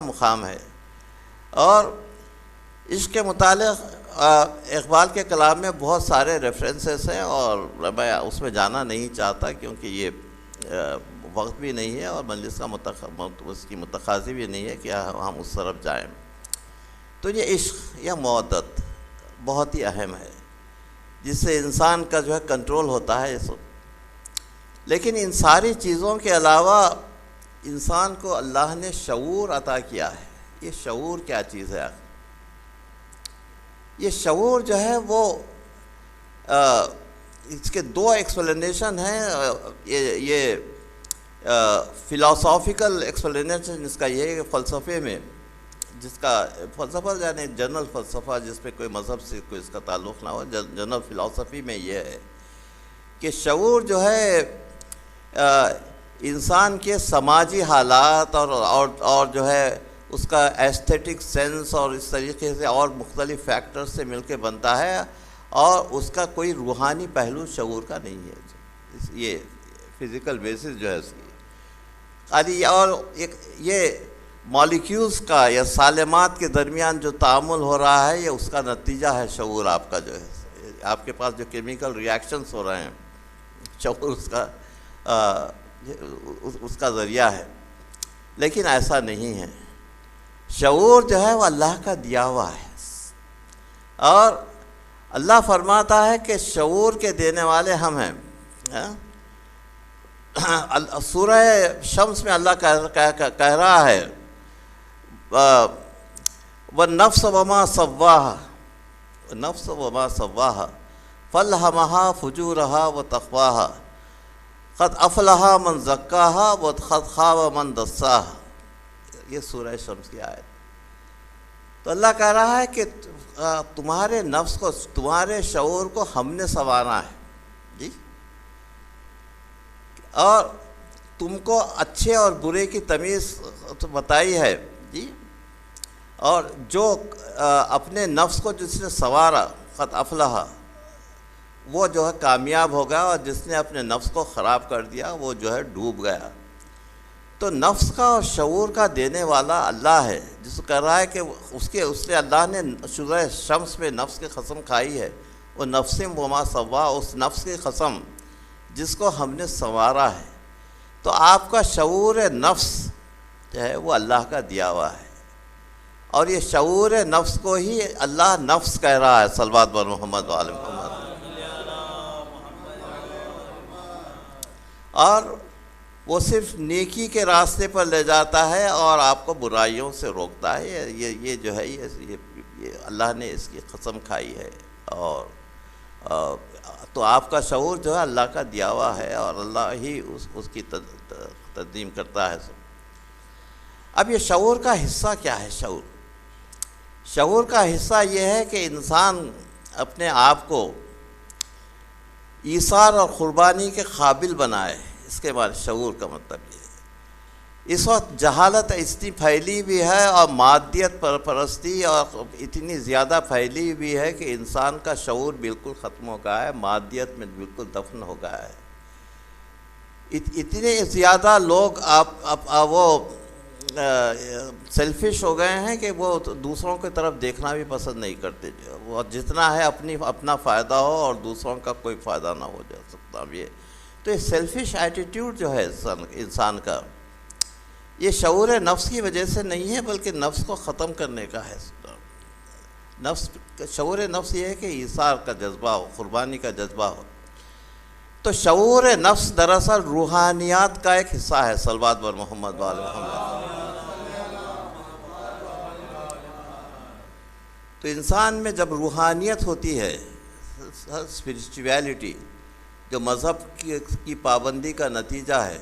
مقام ہے۔ اور اس کے متعلق اقبال کے کلام میں بہت سارے ریفرنسز ہیں، اور میں اس میں جانا نہیں چاہتا کیونکہ یہ وقت بھی نہیں ہے اور مجلس کا اس کی متقاضی بھی نہیں ہے کہ ہم اس طرف جائیں۔ تو یہ عشق یا محبت بہت ہی اہم ہے، جس سے انسان کا جو ہے کنٹرول ہوتا ہے یہ سب۔ لیکن ان ساری چیزوں کے علاوہ انسان کو اللہ نے شعور عطا کیا ہے۔ یہ شعور کیا چیز ہے؟ یہ شعور جو ہے وہ اس کے دو ایکسپلینیشن ہیں۔ یہ فلاسافیکل ایکسپلینیشن اس کا یہ ہے کہ فلسفے میں، جس کا فلسفہ یعنی جنرل فلسفہ جس پہ کوئی مذہب سے کوئی اس کا تعلق نہ ہو، جنرل فلسفی میں یہ ہے کہ شعور جو ہے انسان کے سماجی حالات اور جو ہے اس کا ایستھیٹک سینس اور اس طریقے سے اور مختلف فیکٹرز سے مل کے بنتا ہے، اور اس کا کوئی روحانی پہلو شعور کا نہیں ہے۔ یہ فزیکل بیسس جو ہے اس کی اور یہ مالیکیولز کا یا سالمات کے درمیان جو تعامل ہو رہا ہے، یہ اس کا نتیجہ ہے شعور آپ کا جو ہے۔ آپ کے پاس جو کیمیکل ریاکشنز ہو رہے ہیں، شعور اس کا ذریعہ ہے۔ لیکن ایسا نہیں ہے۔ شعور جو ہے وہ اللہ کا دیا ہوا ہے، اور اللہ فرماتا ہے کہ شعور کے دینے والے ہم ہیں۔ سورہ شمس میں اللہ کہہ رہا ہے وَالنَّفْسَ وَمَا سَوَّاهَا النَّفْسَ وَمَا سَوَّاهَا فَأَلْهَمَهَا فُجُورَهَا وَتَقْوَاهَا قَدْ أَفْلَحَ مَنْ زَكَّاهَا وَقَدْ خَابَ مَنْ دَسَّاهَا۔ یہ سورہ شمس کی آیت۔ تو اللہ کہہ رہا ہے کہ تمہارے نفس کو، تمہارے شعور کو ہم نے سنوارا ہے جی، اور تم کو اچھے اور برے کی تمیز بتائی ہے جی، اور جو اپنے نفس کو جس نے سنوارا قد افلح، وہ جو ہے کامیاب ہو گیا، اور جس نے اپنے نفس کو خراب کر دیا وہ جو ہے ڈوب گیا۔ تو نفس کا اور شعور کا دینے والا اللہ ہے، جس کو کہہ رہا ہے کہ اس نے اللہ نے سورہ شمس میں نفس کی قسم کھائی ہے، وہ نفس وما سوا، اس نفس کی قسم جس کو ہم نے سنوارا ہے۔ تو آپ کا شعور نفس جو ہے وہ اللہ کا دیا ہوا ہے، اور یہ شعور نفس کو ہی اللہ نفس کہہ رہا ہے۔ صلوات بر محمد و آل محمد۔ اور وہ صرف نیکی کے راستے پر لے جاتا ہے اور آپ کو برائیوں سے روکتا ہے۔ یہ جو ہے یہ اللہ نے اس کی قسم کھائی ہے، اور تو آپ کا شعور جو ہے اللہ کا دیا ہوا ہے، اور اللہ ہی اس کی تقدیم کرتا ہے۔ اب یہ شعور کا حصہ کیا ہے؟ شعور کا حصہ یہ ہے کہ انسان اپنے آپ کو ایثار اور قربانی کے قابل بنائے۔ اس کے بعد شعور کا مطلب یہ ہے، اس وقت جہالت اتنی پھیلی بھی ہے، اور مادیت پرستی اور اتنی زیادہ پھیلی بھی ہے کہ انسان کا شعور بالکل ختم ہو گیا ہے، مادیت میں بالکل دفن ہو گیا ہے۔ اتنے زیادہ لوگ وہ سیلفش ہو گئے ہیں کہ وہ دوسروں کی طرف دیکھنا بھی پسند نہیں کرتے، وہ جتنا ہے اپنا فائدہ ہو اور دوسروں کا کوئی فائدہ نہ ہو جا سکتا۔ تو یہ سیلفش ایٹیٹیوڈ جو ہے انسان کا، یہ شعور نفس کی وجہ سے نہیں ہے، بلکہ نفس کو ختم کرنے کا ہے۔ شعور نفس یہ ہے کہ ایثار کا جذبہ ہو، قربانی کا جذبہ ہو۔ تو شعور نفس دراصل روحانیات کا ایک حصہ ہے۔ صلوات بر محمد و آل محمد۔ تو انسان میں جب روحانیت ہوتی ہے، اسپرچویلٹی جو مذہب کی پابندی کا نتیجہ ہے،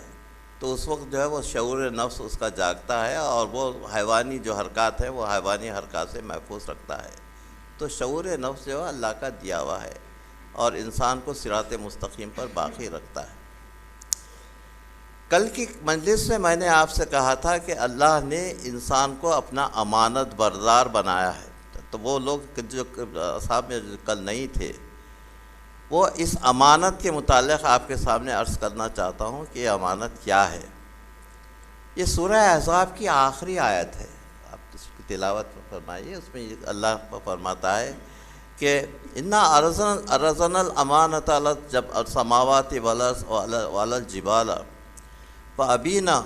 تو اس وقت جو ہے وہ شعور نفس اس کا جاگتا ہے، اور وہ حیوانی جو حرکات ہیں وہ حیوانی حرکات سے محفوظ رکھتا ہے۔ تو شعور نفس جو ہے اللہ کا دیا ہوا ہے، اور انسان کو صراط مستقیم پر باقی رکھتا ہے۔ کل کی مجلس میں نے آپ سے کہا تھا کہ اللہ نے انسان کو اپنا امانت بردار بنایا ہے۔ تو وہ لوگ جو صاحب میں کل نہیں تھے، وہ اس امانت کے متعلق آپ کے سامنے عرض کرنا چاہتا ہوں کہ یہ امانت کیا ہے۔ یہ سورہ احزاب کی آخری آیت ہے۔ تلاوت فرمائیے، اس میں اللہ فرماتا ہے کہ انا ارزنا الامانۃ علی السماوات وعلی الجبال فابینا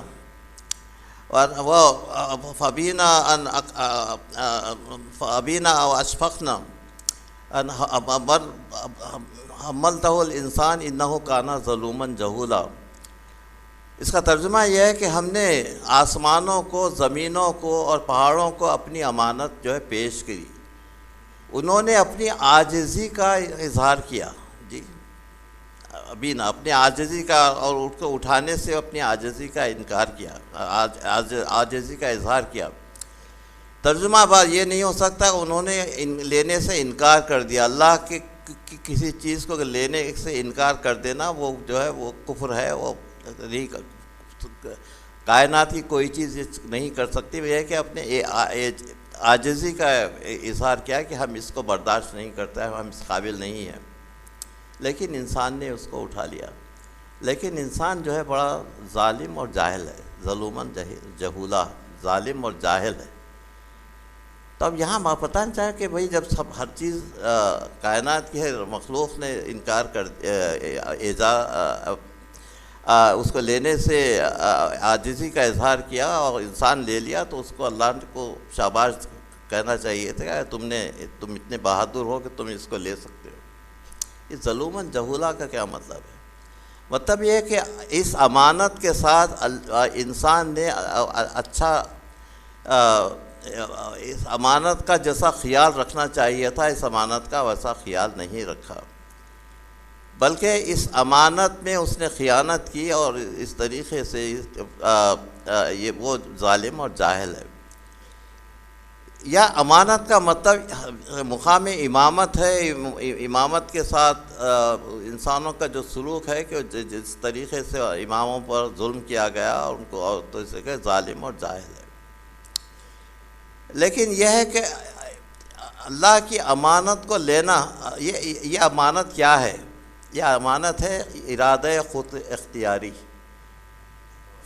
واشفقنا ان حملتہ الانسان انہ کان ظلوما جہولا۔ اس کا ترجمہ یہ ہے کہ ہم نے آسمانوں کو، زمینوں کو اور پہاڑوں کو اپنی امانت جو ہے پیش کی، انہوں نے اپنی عاجزی کا اظہار کیا، جی ابھی نہ اپنی عاجزی کا، اور اس کو اٹھانے سے اپنی عاجزی کا انکار کیا، عاجزی کا اظہار کیا۔ ترجمہ بات یہ نہیں ہو سکتا کہ انہوں نے لینے سے انکار کر دیا۔ اللہ کے کسی چیز کو لینے سے انکار کر دینا وہ جو ہے وہ کفر ہے، وہ نہیں، کائنات کی کوئی چیز نہیں کر سکتی۔ وہ ہے کہ اپنے عاجزی کا اظہار کیا کہ ہم اس کو برداشت نہیں کرتے ہیں، ہم اس قابل نہیں ہیں، لیکن انسان نے اس کو اٹھا لیا۔ لیکن انسان جو ہے بڑا ظالم اور جاہل ہے، ظلوماً جہولا، ظالم اور جاہل ہے۔ تو اب یہاں بتانا چاہے کہ بھئی جب سب ہر چیز کائنات کی ہے، مخلوق نے انکار کر اس کو لینے سے عاجزی کا اظہار کیا اور انسان لے لیا، تو اس کو اللہ کو شاباش کہنا چاہیے تھا کہ تم اتنے بہادر ہو کہ تم اس کو لے سکتے ہو۔ اس ظلوماً جہولا کا کیا مطلب ہے؟ مطلب یہ ہے کہ اس امانت کے ساتھ انسان نے اچھا اس امانت کا جیسا خیال رکھنا چاہیے تھا، اس امانت کا ویسا خیال نہیں رکھا، بلکہ اس امانت میں اس نے خیانت کی، اور اس طریقے سے یہ وہ ظالم اور جاہل ہے۔ یا امانت کا مطلب مقام امامت ہے، امامت کے ساتھ انسانوں کا جو سلوک ہے کہ جس طریقے سے اماموں پر ظلم کیا گیا اور ان کو تو اسے کہ ظالم اور جاہل ہے۔ لیکن یہ ہے کہ اللہ کی امانت کو لینا، یہ امانت کیا ہے؟ یہ امانت ہے ارادہ خود اختیاری،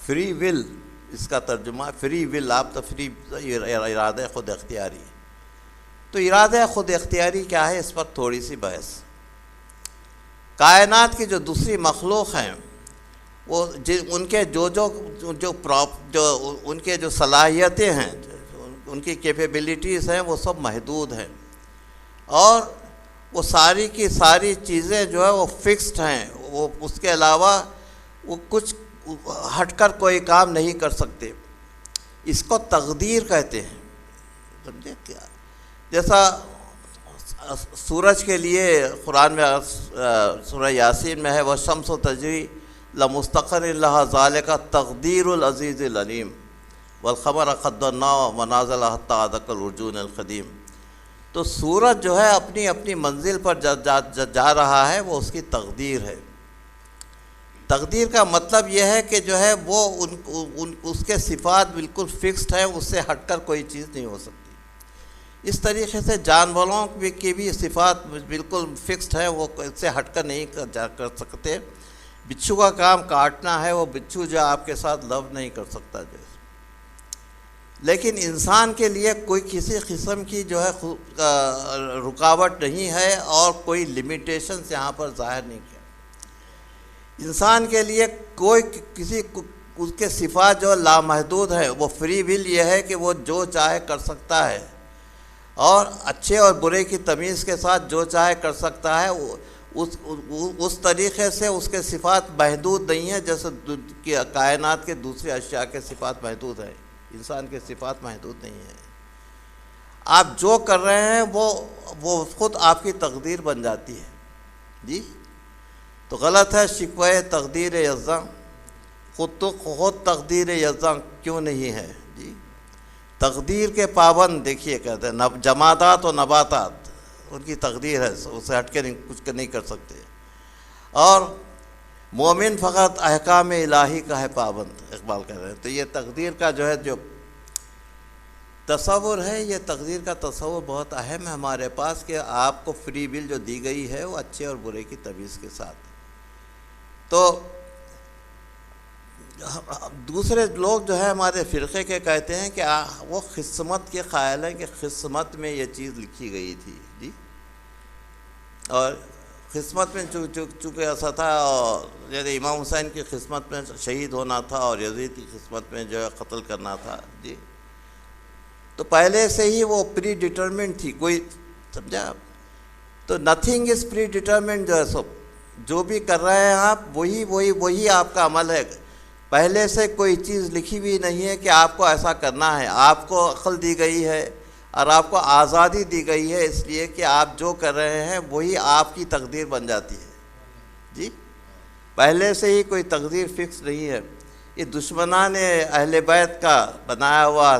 فری ول، اس کا ترجمہ فری ول، آپ تفری ارادہ خود اختیاری۔ تو ارادہ خود اختیاری کیا ہے؟ اس پر تھوڑی سی بحث۔ کائنات کی جو دوسری مخلوق ہیں، وہ ان کے جو ان کے جو صلاحیتیں ہیں، ان کی کیپیبلٹیز ہیں، وہ سب محدود ہیں، اور وہ ساری کی ساری چیزیں جو ہے وہ فکسڈ ہیں، وہ اس کے علاوہ وہ کچھ ہٹ کر کوئی کام نہیں کر سکتے۔ اس کو تقدیر کہتے ہیں، سمجھے کیا؟ جیسا سورج کے لیے قرآن میں سورہ یاسین میں ہے وَالشَّمْسُ تَجْرِی لِمُسْتَقَرٍّ لَہَا ذَلِکَ تَقْدِیرُ الْعَزِیزِ الْعَلِیمِ وَالْقَمَرَ قَدَّرْنَاهُ مَنَازِلَ حَتَّىٰ عَادَ كَالْعُرْجُونِ الْقَدِیمِ۔ تو سورج جو ہے اپنی اپنی منزل پر جا رہا ہے، وہ اس کی تقدیر ہے۔ تقدیر کا مطلب یہ ہے کہ جو ہے وہ اس کے صفات بالکل فکسڈ ہیں، اس سے ہٹ کر کوئی چیز نہیں ہو سکتی۔ اس طریقے سے جانوروں کی بھی صفات بالکل فکسڈ ہیں، وہ اس سے ہٹ کر نہیں کر سکتے۔ بچھو کا کام کاٹنا ہے، وہ بچھو جو آپ کے ساتھ لو نہیں کر سکتا جو۔ لیکن انسان کے لیے کوئی کسی قسم کی جو ہے رکاوٹ نہیں ہے، اور کوئی لیمیٹیشنز یہاں پر ظاہر نہیں کیا۔ انسان کے لیے کوئی اس کے صفات جو لامحدود ہے، وہ فری ول یہ ہے کہ وہ جو چاہے کر سکتا ہے، اور اچھے اور برے کی تمیز کے ساتھ جو چاہے کر سکتا ہے۔ اس طریقے سے اس کے صفات محدود نہیں ہیں، جیسے کائنات کے دوسری اشیاء کے صفات محدود ہیں، انسان کے صفات محدود نہیں ہیں۔ آپ جو کر رہے ہیں وہ خود آپ کی تقدیر بن جاتی ہے، جی۔ تو غلط ہے شکوہ تقدیر یزاں، خود تقدیر یزاں کیوں نہیں ہے، جی۔ تقدیر کے پابند دیکھیے کہتے ہیں جمادات و نباتات، ان کی تقدیر ہے، اسے ہٹ کے کچھ نہیں کر سکتے۔ اور مومن فقط احکام الہی کا ہے پابند، اقبال کہہ رہے ہیں۔ تو یہ تقدیر کا جو ہے جو تصور ہے، یہ تقدیر کا تصور بہت اہم ہے ہمارے پاس، کہ آپ کو فری ول جو دی گئی ہے وہ اچھے اور برے کی تمیز کے ساتھ۔ تو دوسرے لوگ جو ہے ہمارے فرقے کے کہتے ہیں کہ وہ قسمت کے قائل ہیں کہ قسمت میں یہ چیز لکھی گئی تھی جی، اور قسمت میں چونکہ ایسا تھا، اور یعنی امام حسین کی قسمت میں شہید ہونا تھا اور یزید کی قسمت میں جو ہے قتل کرنا تھا جی، تو پہلے سے ہی وہ پری ڈیٹرمنٹ تھی، کوئی سمجھا؟ تو نتھنگ از پری ڈیٹرمنٹ، جو ہے سب جو بھی کر رہے ہیں آپ وہی آپ کا عمل ہے، پہلے سے کوئی چیز لکھی ہوئی نہیں ہے کہ آپ کو ایسا کرنا ہے، آپ کو عقل دی گئی ہے اور آپ کو آزادی دی گئی ہے، اس لیے کہ آپ جو کر رہے ہیں وہی آپ کی تقدیر بن جاتی ہے جی، پہلے سے ہی کوئی تقدیر فکس نہیں ہے۔ یہ دشمنان اہل بیت کا بنایا ہوا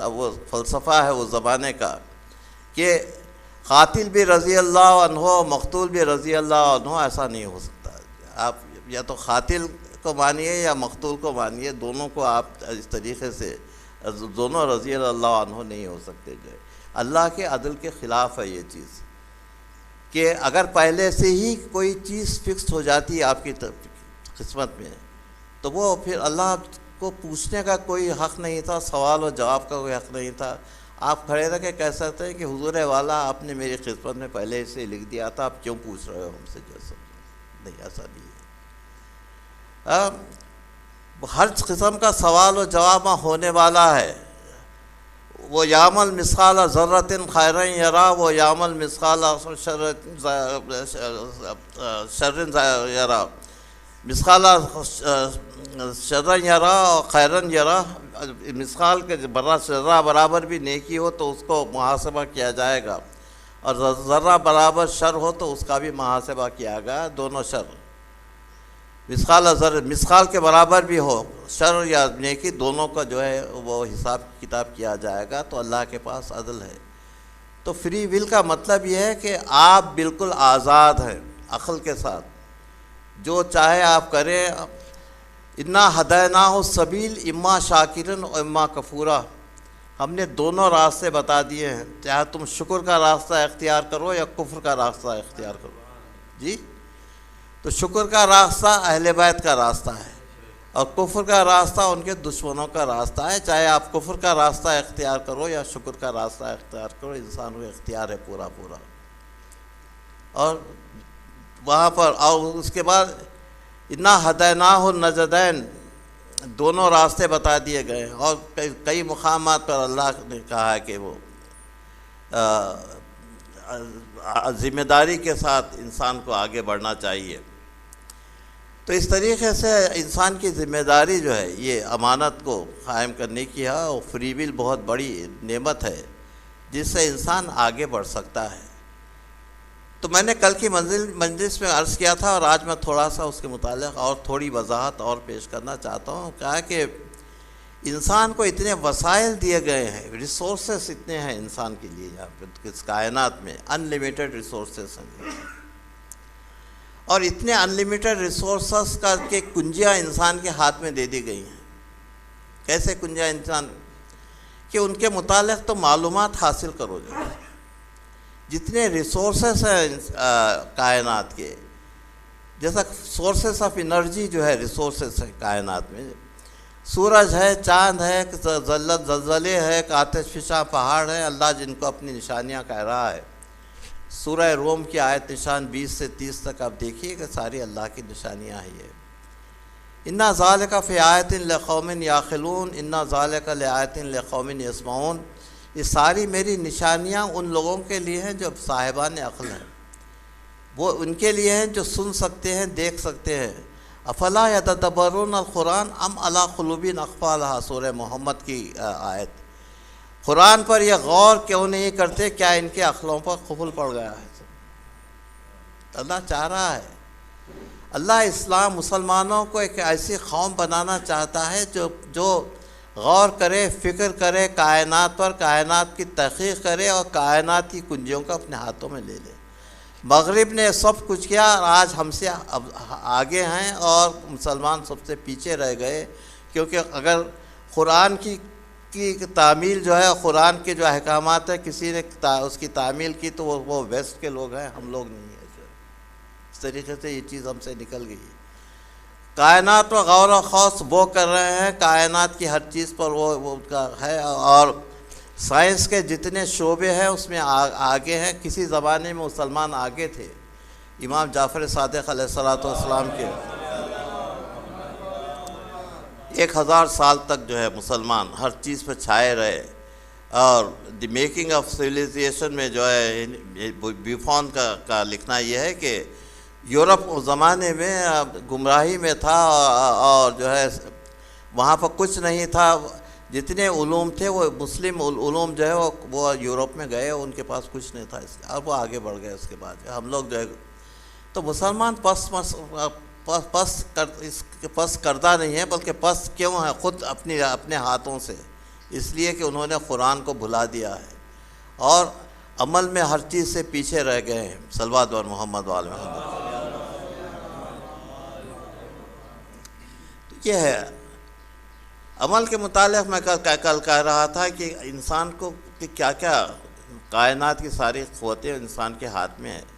وہ فلسفہ ہے اس زمانے کا کہ قاتل بھی رضی اللہ عنہ، مقتول بھی رضی اللہ عنہ، ایسا نہیں ہو سکتا، آپ یا تو قاتل کو مانیے یا مقتول کو مانیے، دونوں کو آپ اس طریقے سے دونوں رضی اللہ عنہ نہیں ہو سکتے، جو ہے اللہ کے عدل کے خلاف ہے یہ چیز، کہ اگر پہلے سے ہی کوئی چیز فکس ہو جاتی ہے آپ کی قسمت میں، تو وہ پھر اللہ کو پوچھنے کا کوئی حق نہیں تھا، سوال و جواب کا کوئی حق نہیں تھا، آپ کھڑے رہ کے کہہ سکتے ہیں کہ حضور والا آپ نے میری قسمت میں پہلے سے لکھ دیا تھا، آپ کیوں پوچھ رہے ہو ہم سے، جو نہیں، ایسا نہیں ہے۔ ہر قسم کا سوال و جواب ہونے والا ہے، وہ یعمل مثقال ذرۃ خیرا یرا، وہ یعمل مثقال شر یرا، مثقال شر یرا اور خیرا یرا، مثقال کے ذرہ برابر بھی نیکی ہو تو اس کو محاسبہ کیا جائے گا، اور ذرہ برابر شر ہو تو اس کا بھی محاسبہ کیا گیا، دونوں شر، مثقال کے برابر بھی ہو شر یا نیکی، دونوں کا جو ہے وہ حساب کتاب کیا جائے گا، تو اللہ کے پاس عدل ہے۔ تو فری ول کا مطلب یہ ہے کہ آپ بالکل آزاد ہیں عقل کے ساتھ، جو چاہے آپ کریں۔ انا ہدیناہ السبیل اما شاکرن و اما کفورا، ہم نے دونوں راستے بتا دیے ہیں، چاہے تم شکر کا راستہ اختیار کرو یا کفر کا راستہ اختیار کرو جی، تو شکر کا راستہ اہل بیت کا راستہ ہے، اور کفر کا راستہ ان کے دشمنوں کا راستہ ہے، چاہے آپ کفر کا راستہ اختیار کرو یا شکر کا راستہ اختیار کرو، انسان کو اختیار ہے پورا۔ اور وہاں پر اور اس کے بعد انا ہدیناہ النجدین، دونوں راستے بتا دیے گئے ہیں، اور کئی مقامات پر اللہ نے کہا ہے کہ وہ ذمہ داری کے ساتھ انسان کو آگے بڑھنا چاہیے۔ تو اس طریقے سے انسان کی ذمہ داری جو ہے یہ امانت کو قائم کرنے کی ہے، اور فری ول بہت بڑی نعمت ہے جس سے انسان آگے بڑھ سکتا ہے۔ تو میں نے کل کی مجلس میں عرض کیا تھا، اور آج میں تھوڑا سا اس کے متعلق اور تھوڑی وضاحت اور پیش کرنا چاہتا ہوں۔ کہا کہ انسان کو اتنے وسائل دیے گئے ہیں، ریسورسز اتنے ہیں انسان کے لیے یہاں پہ اس کائنات میں، ان لمیٹڈ ریسورسز ہیں، اور اتنے ان لمیٹڈ ریسورسز کا کہ کنجیاں انسان کے ہاتھ میں دے دی گئی ہیں۔ کیسے کنجیاں انسان کہ ان کے متعلق تو معلومات حاصل کرو، جو جتنے ریسورسز ہیں کائنات کے، جیسا سورسز آف انرجی جو ہے ریسورسز ہیں کائنات میں، سورج ہے، چاند ہے، زلزلے ہے، آتش فشاں پہاڑ ہے، اللہ جن کو اپنی نشانیاں کہہ رہا ہے۔ سورہ روم کی آیت نشان 20 سے 30 تک آپ دیکھیے کہ ساری اللہ کی نشانیاں ہیں۔ یہ انا ذالک فی آیۃ لقوم یعقلون، انا ذالک لآیۃ لقوم یسمعون، یہ ساری میری نشانیاں ان لوگوں کے لیے ہیں جو صاحبان عقل ہیں، وہ ان کے لیے ہیں جو سن سکتے ہیں، دیکھ سکتے ہیں۔ افلا یتدبرون القرآن ام علی قلوب اقفالها، سورہ محمد کی آیت۔ قرآن پر یہ غور کیوں نہیں کرتے، کیا ان کے عقلوں پر قفل پڑ گیا ہے؟ اللہ چاہ رہا ہے، اللہ اسلام مسلمانوں کو ایک ایسی قوم بنانا چاہتا ہے جو غور کرے، فکر کرے کائنات پر، کائنات کی تحقیق کرے اور کائنات کی کنجیوں کو اپنے ہاتھوں میں لے لے۔ مغرب نے سب کچھ کیا، اور آج ہم سے آگے ہیں، اور مسلمان سب سے پیچھے رہ گئے، کیونکہ اگر قرآن کی تعمیل جو ہے، قرآن کے جو احکامات ہیں، کسی نے اس کی تعمیل کی تو وہ ویسٹ کے لوگ ہیں، ہم لوگ نہیں ہیں۔ اس طریقے سے یہ چیز ہم سے نکل گئی۔ کائنات پر غور و خوض وہ کر رہے ہیں، کائنات کی ہر چیز پر وہ ان کا ہے، اور سائنس کے جتنے شعبے ہیں اس میں آگے ہیں۔ کسی زمانے میں مسلمان آگے تھے، امام جعفر صادق علیہ الصلوۃ والسلام کے 1000 سال تک جو ہے مسلمان ہر چیز پہ چھائے رہے، اور دی میکنگ آف سویلائزیشن میں جو ہے بیوفون کا لکھنا یہ ہے کہ یورپ اس زمانے میں گمراہی میں تھا، اور جو ہے وہاں پر کچھ نہیں تھا، جتنے علوم تھے وہ مسلم علوم جو ہے وہ یورپ میں گئے، ان کے پاس کچھ نہیں تھا، اس لیے اب وہ آگے بڑھ گئے۔ اس کے بعد ہم لوگ جو ہے تو مسلمان پس کردہ نہیں ہے، بلکہ پس کیوں ہے خود اپنے ہاتھوں سے، اس لیے کہ انہوں نے قرآن کو بھلا دیا ہے اور عمل میں ہر چیز سے پیچھے رہ گئے ہیں۔ صلوات و محمد وآل محمد۔ یہ ہے عمل کے متعلق میں کل کہہ رہا تھا کہ انسان کو کہ کیا کیا کائنات کی ساری قوتیں انسان کے ہاتھ میں ہیں۔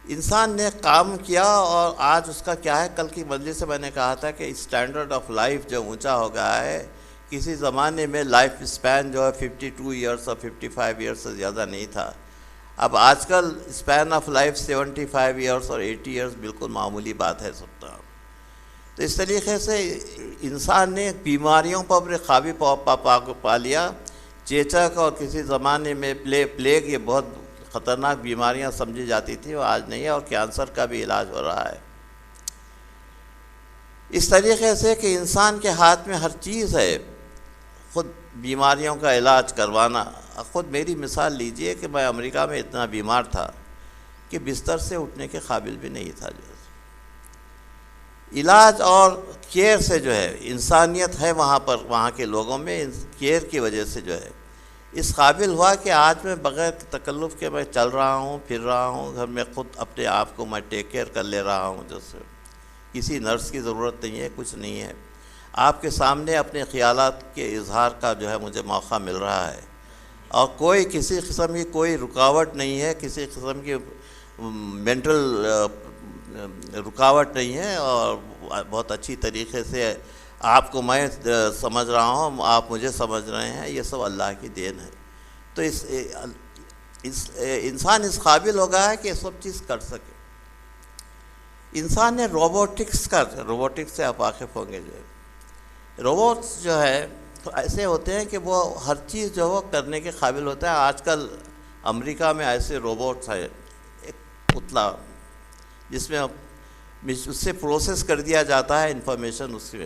انسان نے کام کیا اور آج اس کا کیا ہے، کل کی مجلس سے میں نے کہا تھا کہ اسٹینڈرڈ آف لائف جو اونچا ہو گیا ہے، کسی زمانے میں لائف اسپین جو ہے 52 ایئرس اور 55 ایئرس سے زیادہ نہیں تھا، اب آج کل اسپین آف لائف 75 ایئرس اور 80 ایئرس بالکل معمولی بات ہے سب کا۔ تو اس طریقے سے انسان نے بیماریوں پر اپنے قابو پا لیا۔ چیچک اور کسی زمانے میں پلیگ یہ بہت خطرناک بیماریاں سمجھی جاتی تھی، وہ آج نہیں ہے، اور کینسر کا بھی علاج ہو رہا ہے۔ اس طریقے سے کہ انسان کے ہاتھ میں ہر چیز ہے، خود بیماریوں کا علاج کروانا۔ خود میری مثال لیجئے کہ میں امریکہ میں اتنا بیمار تھا کہ بستر سے اٹھنے کے قابل بھی نہیں تھا۔ جو علاج اور کیئر سے جو ہے انسانیت ہے وہاں پر، وہاں کے لوگوں میں کیئر کی وجہ سے جو ہے اس قابل ہوا کہ آج میں بغیر تکلف کے میں چل رہا ہوں، پھر رہا ہوں، گھر میں خود اپنے آپ کو میں ٹیک کیئر کر لے رہا ہوں، جیسے کسی نرس کی ضرورت نہیں ہے، کچھ نہیں ہے۔ آپ کے سامنے اپنے خیالات کے اظہار کا جو ہے مجھے موقع مل رہا ہے، اور کوئی کسی قسم کی کوئی رکاوٹ نہیں ہے، کسی قسم کی مینٹل رکاوٹ نہیں ہے، اور بہت اچھی طریقے سے آپ کو میں سمجھ رہا ہوں، آپ مجھے سمجھ رہے ہیں، یہ سب اللہ کی دین ہے۔ تو انسان اس قابل ہو گیا ہے کہ یہ سب چیز کر سکے۔ انسان نے روبوٹکس سے آپ واقف ہوں گے، جو ہے روبوٹس جو ہے تو ایسے ہوتے ہیں کہ وہ ہر چیز جو وہ کرنے کے قابل ہوتا ہے۔ آج کل امریکہ میں ایسے روبوٹس ہیں، ایک پتلا جس میں اس سے پروسیس کر دیا جاتا ہے انفارمیشن، اس میں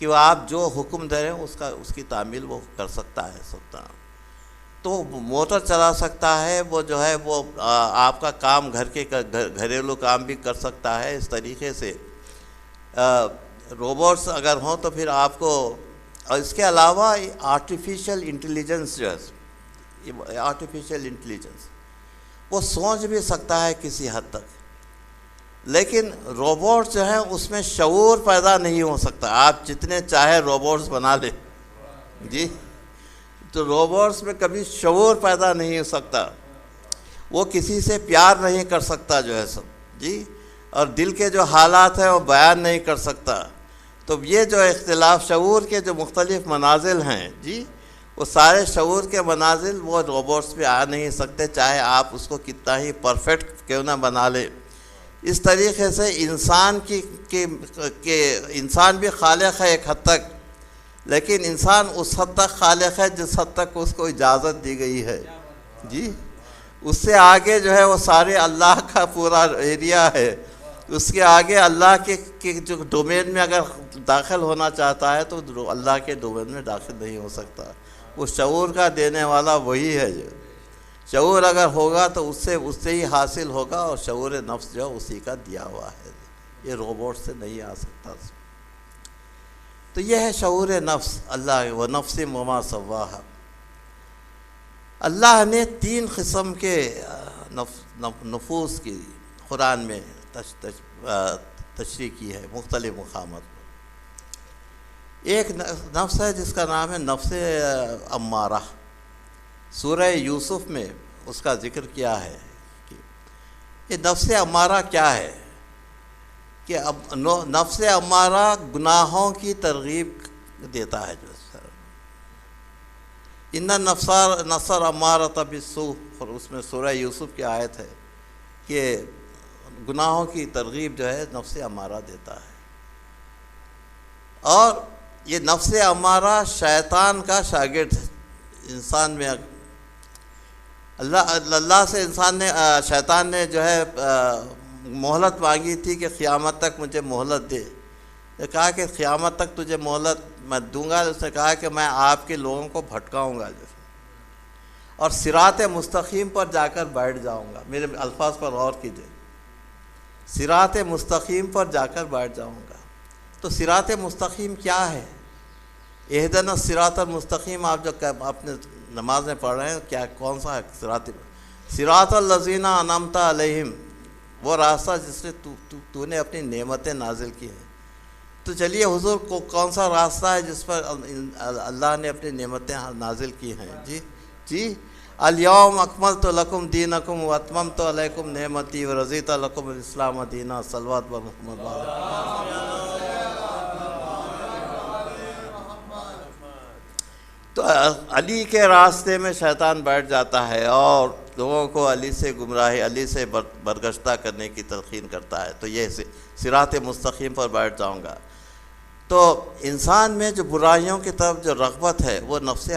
کہ وہ آپ جو حکم دے رہے ہیں اس کی تعمیل وہ کر سکتا ہے، تو موٹر چلا سکتا ہے، وہ جو ہے وہ آپ کا کام گھریلو کام بھی کر سکتا ہے۔ اس طریقے سے روبوٹس اگر ہوں تو پھر آپ کو، اور اس کے علاوہ آرٹیفیشل انٹیلیجنس جو ہے، آرٹیفیشل انٹیلیجنس وہ سوچ بھی سکتا ہے کسی حد تک، لیکن روبوٹس جو ہیں اس میں شعور پیدا نہیں ہو سکتا۔ آپ جتنے چاہے روبوٹس بنا لیں جی، تو روبوٹس میں کبھی شعور پیدا نہیں ہو سکتا، وہ کسی سے پیار نہیں کر سکتا جو ہے سب جی، اور دل کے جو حالات ہیں وہ بیان نہیں کر سکتا۔ تو یہ جو اختلاف شعور کے جو مختلف منازل ہیں جی، وہ سارے شعور کے منازل وہ روبوٹس پہ آ نہیں سکتے، چاہے آپ اس کو کتنا ہی پرفیکٹ کیوں نہ بنا لیں۔ اس طریقے سے انسان بھی خالق ہے ایک حد تک، لیکن انسان اس حد تک خالق ہے جس حد تک اس کو اجازت دی گئی ہے جی۔ اس سے آگے جو ہے وہ سارے اللہ کا پورا ایریا ہے، اس کے آگے اللہ کے جو ڈومین میں اگر داخل ہونا چاہتا ہے تو اللہ کے ڈومین میں داخل نہیں ہو سکتا۔ وہ شعور کا دینے والا وہی ہے، جو شعور اگر ہوگا تو اس سے ہی حاصل ہوگا، اور شعور نفس جو اسی کا دیا ہوا ہے، یہ روبوٹ سے نہیں آ سکتا۔ تو یہ ہے شعور نفس۔ اللہ و نفس وما سواہا، اللہ نے 3 قسم کے نفوس کی قرآن میں تشریح کی ہے مختلف مقامات پر۔ ایک نفس ہے جس کا نام ہے نفس امارہ، سورہ یوسف میں اس کا ذکر کیا ہے کہ یہ نفس امارہ کیا ہے۔ کہ اب نفس امارہ گناہوں کی ترغیب دیتا ہے. جو ان نفسر امارۃ بالسوء، اور اس میں سورہ یوسف کی آیت ہے کہ گناہوں کی ترغیب جو ہے نفس امارہ دیتا ہے. اور یہ نفس امارہ شیطان کا شاگرد ہے. انسان میں اللہ سے شیطان نے جو ہے مہلت مانگی تھی کہ قیامت تک مجھے مہلت دے. نے کہا کہ قیامت تک تجھے مہلت میں دوں گا. اس نے کہا کہ میں آپ کے لوگوں کو بھٹکاؤں گا اور صراط مستقیم پر جا کر بیٹھ جاؤں گا. میرے الفاظ پر غور کیجیے، صراط مستقیم پر جا کر بیٹھ جاؤں گا. تو صراط مستقیم کیا ہے؟ اہدنا الصراط المستقیم آپ جو اپنے نماز میں پڑھ رہے ہیں، کیا کون سا ہے صراط الذین انعمت علیہم؟ وہ راستہ جس سے تو نے اپنی نعمتیں نازل کی ہیں. تو چلیے حضور کو کون سا راستہ ہے جس پر اللہ نے اپنی نعمتیں نازل کی ہیں؟ جی الیوم اکملت لکم دینکم واتممت علیکم نعمتی ورضیت لکم الاسلام دینا. صلوات بر محمد. تو علی کے راستے میں شیطان بیٹھ جاتا ہے اور لوگوں کو علی سے گمراہی، علی سے برگشتہ کرنے کی تلقین کرتا ہے. تو یہ صراط مستقیم پر بیٹھ جاؤں گا. تو انسان میں جو برائیوں کی طرف جو رغبت ہے وہ نفس